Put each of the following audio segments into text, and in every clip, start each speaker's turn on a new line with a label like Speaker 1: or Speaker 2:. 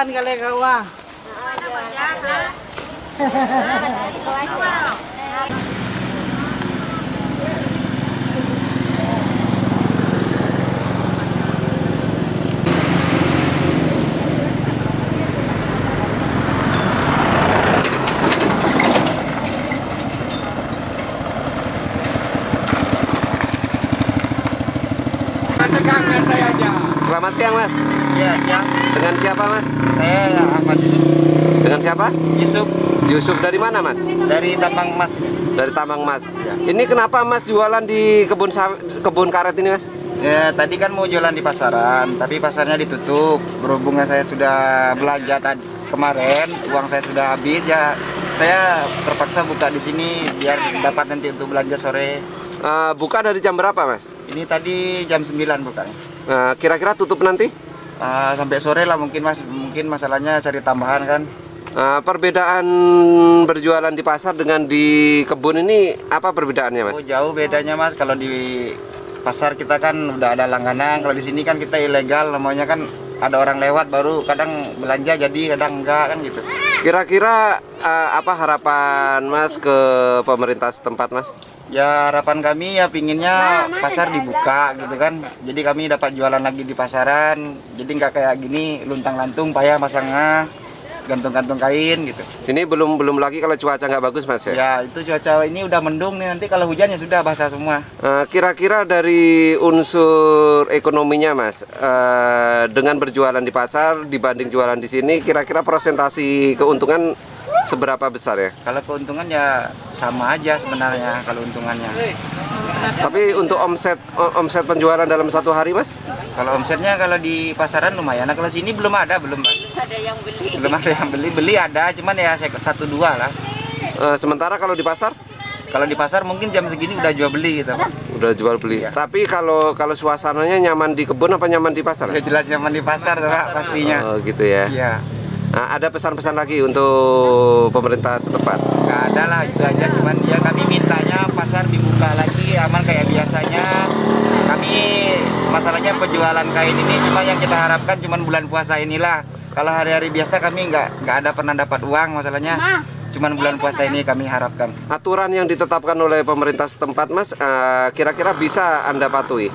Speaker 1: jualan kali kawa.
Speaker 2: Selamat siang Mas.
Speaker 3: Ya, siang.
Speaker 2: Dengan siapa Mas?
Speaker 3: Saya Ahmad.
Speaker 2: Dengan siapa?
Speaker 3: Yusuf
Speaker 2: Yusuf dari mana Mas?
Speaker 3: dari Tambang Emas.
Speaker 2: Dari Tambang Mas. Ini kenapa Mas jualan di kebun karet ini Mas?
Speaker 3: Ya, tadi kan mau jualan di pasaran, tapi pasarnya ditutup. Berhubungnya saya sudah belanja tadi kemarin, uang saya sudah habis ya. Saya terpaksa buka di sini biar dapat nanti untuk belanja sore.
Speaker 2: Buka dari jam berapa Mas?
Speaker 3: Ini tadi jam 9 bukanya.
Speaker 2: Kira-kira tutup nanti?
Speaker 3: Sampai sore lah mungkin Mas. Mungkin masalahnya cari tambahan kan.
Speaker 2: Perbedaan berjualan di pasar dengan di kebun ini apa perbedaannya Mas?
Speaker 3: Oh, jauh bedanya Mas. Kalau di pasar kita kan udah ada langganan. Kalau di sini kan kita ilegal, namanya kan ada orang lewat baru kadang belanja jadi kadang enggak kan gitu.
Speaker 2: Kira-kira apa harapan Mas ke pemerintah setempat Mas?
Speaker 3: Ya harapan kami ya pinginnya pasar dibuka gitu kan. Jadi kami dapat jualan lagi di pasaran. Jadi nggak kayak gini luntang-lantung payah masangnya gantung-gantung kain gitu.
Speaker 2: Ini belum lagi kalau cuaca nggak bagus Mas ya?
Speaker 3: Ya itu cuaca ini udah mendung nih, nanti kalau hujannya sudah basah semua.
Speaker 2: Kira-kira dari unsur ekonominya Mas, dengan berjualan di pasar dibanding jualan di sini, kira-kira persentasi keuntungan seberapa besar ya?
Speaker 3: Kalau keuntungan ya sama aja sebenarnya kalau untungannya.
Speaker 2: Tapi untuk omset penjualan dalam satu hari Mas?
Speaker 3: Kalau omsetnya kalau di pasaran lumayan. Nah kalau sini belum ada belum ada yang beli ada, cuman ya satu dua lah.
Speaker 2: Sementara kalau di pasar?
Speaker 3: Kalau di pasar mungkin jam segini udah jual beli gitu.
Speaker 2: Udah jual beli.
Speaker 3: Iya.
Speaker 2: Tapi kalau suasananya nyaman di kebun apa nyaman di pasar?
Speaker 3: Ya jelas nyaman di pasar Pak, pastinya.
Speaker 2: Oh gitu ya.
Speaker 3: Iya.
Speaker 2: Ada pesan-pesan lagi untuk pemerintah setempat?
Speaker 3: Nggak ada lah, itu aja. Cuman ya kami mintanya pasar dibuka lagi aman kayak biasanya. Kami masalahnya penjualan kain ini cuma yang kita harapkan cuma bulan puasa inilah. Kalau hari-hari biasa kami nggak ada pernah dapat uang masalahnya. Cuman bulan puasa ini kami harapkan.
Speaker 2: Aturan yang ditetapkan oleh pemerintah setempat Mas, kira-kira bisa Anda patuhi?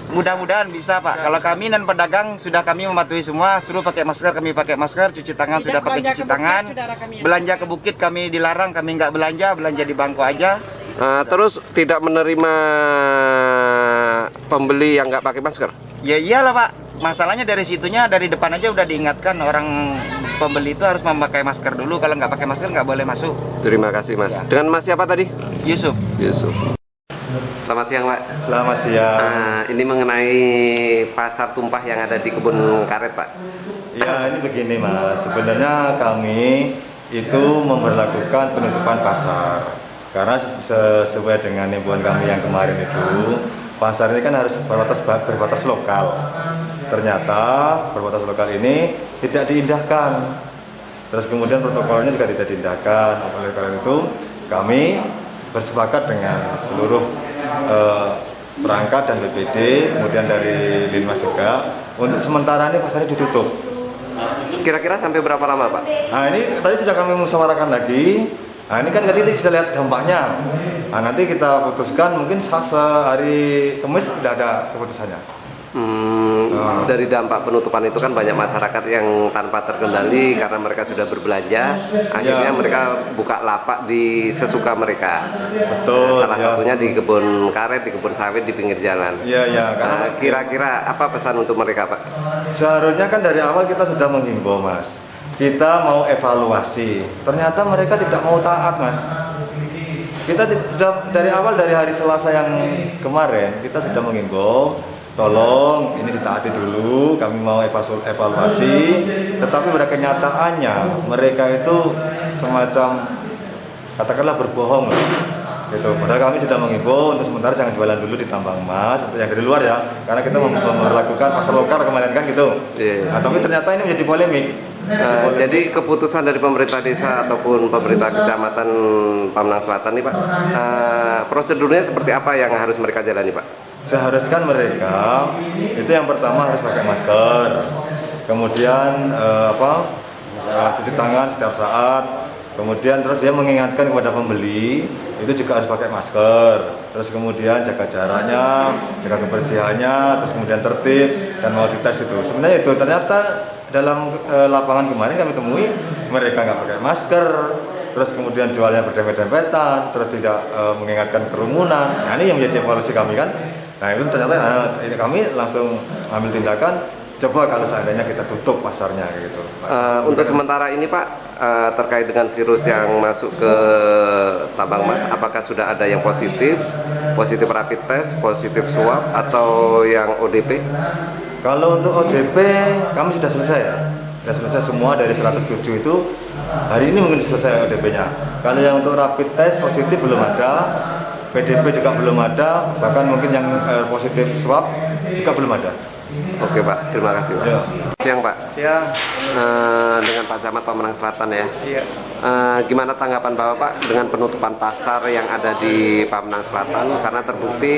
Speaker 3: Mudah-mudahan bisa Pak. Kalau kami dan pedagang sudah kami mematuhi semua, suruh pakai masker kami pakai masker, cuci tangan sudah pakai cuci tangan. Belanja ke bukit kami dilarang, kami nggak belanja di bangku aja.
Speaker 2: Terus tidak menerima pembeli yang nggak pakai masker?
Speaker 3: Ya iyalah Pak. Masalahnya dari situnya dari depan aja udah diingatkan orang pembeli itu harus memakai masker dulu. Kalau nggak pakai masker nggak boleh masuk.
Speaker 2: Terima kasih Mas.
Speaker 3: Ya.
Speaker 2: Dengan Mas siapa tadi?
Speaker 3: Yusuf.
Speaker 2: Yusuf. Selamat siang Pak.
Speaker 4: Selamat siang.
Speaker 2: Ini mengenai pasar tumpah yang ada di kebun karet Pak.
Speaker 4: Ya ini begini Mas, sebenarnya kami itu memberlakukan penutupan pasar karena sesuai dengan himbauan kami yang kemarin itu pasar ini kan harus berbatas lokal. Ternyata berbatas lokal ini tidak diindahkan. Terus kemudian protokolnya juga tidak diindahkan. Oleh karena itu kami bersepakat dengan seluruh perangkat dan BPD, kemudian dari Linmas juga, untuk sementara ini pasarnya ditutup.
Speaker 2: Kira-kira sampai berapa lama Pak?
Speaker 4: Nah ini tadi sudah kami musyawarahkan lagi. Nah ini kan tadi sudah lihat dampaknya. Nah nanti kita putuskan mungkin sehari Kamis sudah ada keputusannya.
Speaker 2: Dari dampak penutupan itu kan banyak masyarakat yang tanpa terkendali karena mereka sudah berbelanja, akhirnya mereka buka lapak di sesuka mereka.
Speaker 4: Betul.
Speaker 2: Salah satunya di kebun karet, di kebun sawit, di pinggir jalan.
Speaker 4: Iya ya.
Speaker 2: Kira-kira apa pesan untuk mereka Pak?
Speaker 4: Seharusnya kan dari awal kita sudah menghimbau Mas. Kita mau evaluasi. Ternyata mereka tidak mau taat Mas. Kita sudah dari awal dari hari Selasa yang kemarin kita sudah menghimbau. Tolong ini ditaati dulu, kami mau evaluasi, tetapi pada kenyataannya mereka itu semacam katakanlah berbohong gitu. Padahal kami sudah mengimbau untuk sementara jangan jualan dulu di Tambang Emas untuk yang dari luar ya, karena kita memperlakukan pasar lokal kemarin kan gitu. Nah, tapi ternyata ini menjadi polemik.
Speaker 2: Jadi keputusan dari pemerintah desa ataupun pemerintah kecamatan Pamanang Selatan nih Pak, prosedurnya seperti apa yang harus mereka jalani Pak?
Speaker 4: Seharusnya mereka itu yang pertama harus pakai masker. kemudian cuci tangan setiap saat, kemudian terus dia mengingatkan kepada pembeli itu juga harus pakai masker, terus kemudian jaga jaraknya, jaga kebersihannya, terus kemudian tertib dan mau dites itu. Sebenarnya itu ternyata dalam lapangan kemarin kami temui mereka nggak pakai masker, terus kemudian jualnya berdempet-dempetan, terus tidak mengingatkan kerumunan. Nah, ini yang menjadi evaluasi kami kan. Nah, itu ternyata ini kami langsung ambil tindakan, coba kalau seandainya kita tutup pasarnya gitu.
Speaker 2: Untuk sementara ini Pak, terkait dengan virus yang masuk ke tambang emas, apakah sudah ada yang positif rapid test, positif swab, atau yang ODP?
Speaker 4: Kalau untuk ODP kami sudah selesai ya, sudah selesai semua dari 107 itu. Hari ini mungkin selesai ODP-nya. Kalau yang untuk rapid test positif belum ada, PDP juga belum ada, bahkan mungkin yang positif swab juga belum ada.
Speaker 2: Oke Pak, terima kasih Pak.
Speaker 4: Ya.
Speaker 2: Siang Pak.
Speaker 1: Siang.
Speaker 2: Dengan Pak Camat Pemenang Selatan ya.
Speaker 1: Iya.
Speaker 2: Gimana tanggapan Bapak Pak dengan penutupan pasar yang ada di Pemenang Selatan, karena terbukti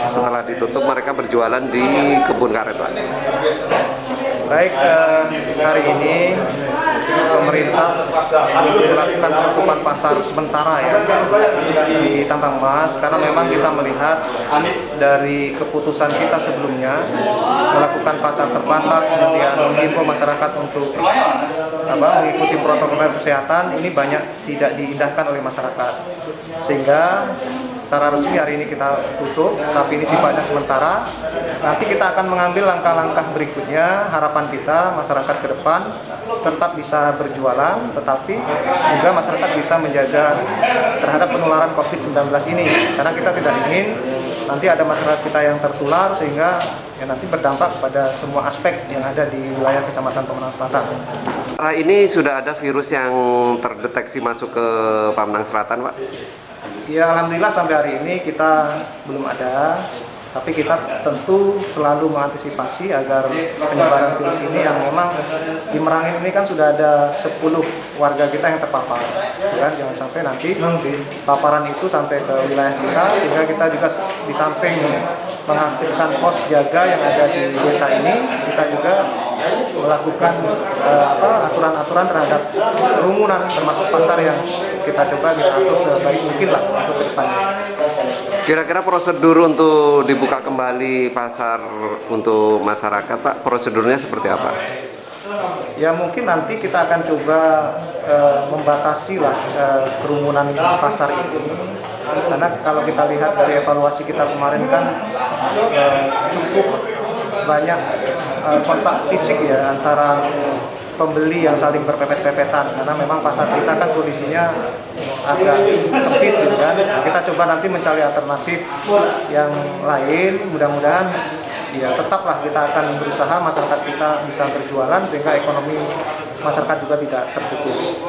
Speaker 2: setelah ditutup mereka berjualan di kebun karet Pak?
Speaker 1: Baik, hari ini pemerintah melakukan penutupan pasar sementara ya di tambang emas, karena memang kita melihat dari keputusan kita sebelumnya melakukan pasar terbatas, kemudian mengimbau masyarakat untuk mengikuti protokol kesehatan, ini banyak tidak diindahkan oleh masyarakat, sehingga secara resmi hari ini kita tutup, tapi ini sifatnya sementara. Nanti kita akan mengambil langkah-langkah berikutnya. Harapan kita masyarakat ke depan tetap bisa berjualan, tetapi juga masyarakat bisa menjaga terhadap penularan COVID-19 ini. Karena kita tidak ingin nanti ada masyarakat kita yang tertular, sehingga ya nanti berdampak pada semua aspek yang ada di wilayah Kecamatan Pemenang Selatan.
Speaker 2: Ini sudah ada virus yang terdeteksi masuk ke Pemenang Selatan Pak?
Speaker 1: Ya, alhamdulillah sampai hari ini kita belum ada, tapi kita tentu selalu mengantisipasi agar penyebaran virus ini, yang memang di Merangin ini kan sudah ada 10 warga kita yang terpapar, kan? Jangan sampai nanti paparan itu sampai ke wilayah kita, sehingga kita juga di samping mengaktifkan pos jaga yang ada di desa ini, kita juga melakukan aturan-aturan terhadap kerumunan, termasuk pasar yang kita coba kita atur sebaik mungkin lah untuk kedepannya.
Speaker 2: Kira-kira prosedur untuk dibuka kembali pasar untuk masyarakat Pak, prosedurnya seperti apa?
Speaker 1: Ya mungkin nanti kita akan coba membatasi lah kerumunan pasar ini, karena kalau kita lihat dari evaluasi kita kemarin kan cukup banyak kontak fisik ya antara pembeli yang saling berpepet-pepetan, karena memang pasar kita kan kondisinya agak sempit gitu kan. Kita coba nanti mencari alternatif yang lain, mudah-mudahan ya tetaplah kita akan berusaha masyarakat kita bisa berjualan sehingga ekonomi masyarakat juga tidak terputus.